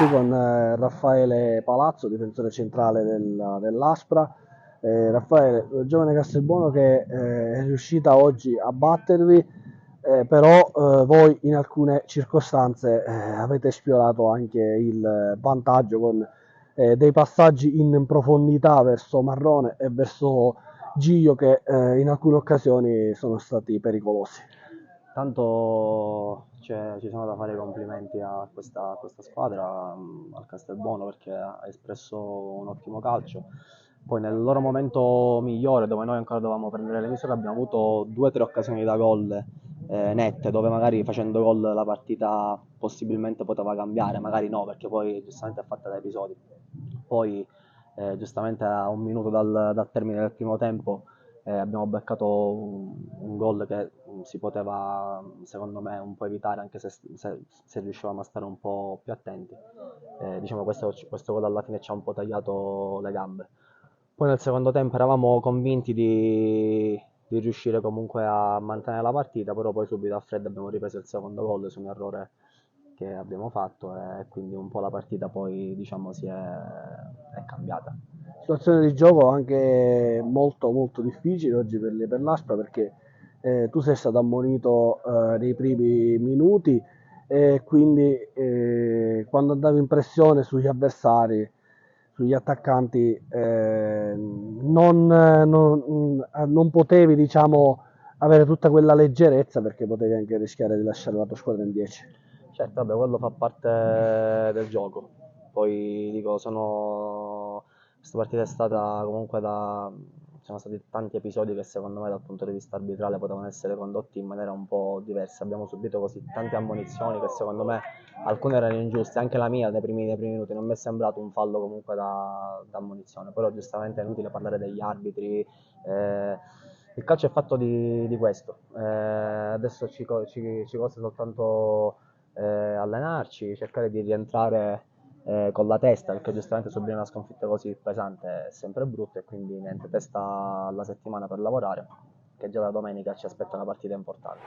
qui con Raffaele Palazzo, difensore centrale dell'Aspra. Raffaele, giovane Castelbuono che è riuscita oggi a battervi, però voi in alcune circostanze avete sfiorato anche il vantaggio con dei passaggi in profondità verso Marrone e verso Gio che in alcune occasioni sono stati pericolosi. Tanto ci sono da fare i complimenti a questa squadra, al Castelbuono, perché ha espresso un ottimo calcio. Poi nel loro momento migliore, dove noi ancora dovevamo prendere le misure, abbiamo avuto 2 o 3 occasioni da gol nette, dove magari facendo gol la partita possibilmente poteva cambiare, magari no, perché poi giustamente è fatta da episodi. Poi giustamente a un minuto dal termine del primo tempo abbiamo beccato un gol che si poteva, secondo me, un po' evitare, anche se riuscivamo a stare un po' più attenti. Diciamo questo gol alla fine ci ha un po' tagliato le gambe. Poi nel secondo tempo eravamo convinti di riuscire comunque a mantenere la partita, però poi subito a freddo abbiamo ripreso il secondo gol su un errore che abbiamo fatto e quindi un po' la partita poi diciamo è cambiata. Situazione di gioco anche molto molto difficile oggi per l'Aspra perché tu sei stato ammonito nei primi minuti e quindi quando andavi in pressione sugli avversari, sugli attaccanti, non potevi diciamo, avere tutta quella leggerezza perché potevi anche rischiare di lasciare la tua squadra in 10. Certo, vabbè, quello fa parte del gioco. Poi dico, questa partita è stata comunque sono stati tanti episodi che secondo me dal punto di vista arbitrale potevano essere condotti in maniera un po' diversa. Abbiamo subito così tante ammonizioni che secondo me alcune erano ingiuste, anche la mia nei primi minuti non mi è sembrato un fallo comunque da ammonizione, però giustamente è inutile parlare degli arbitri. Il calcio è fatto di questo. Adesso ci costa soltanto allenarci, cercare di rientrare con la testa, perché giustamente subire una sconfitta così pesante è sempre brutto e quindi niente, testa alla settimana per lavorare, che già da domenica ci aspetta una partita importante.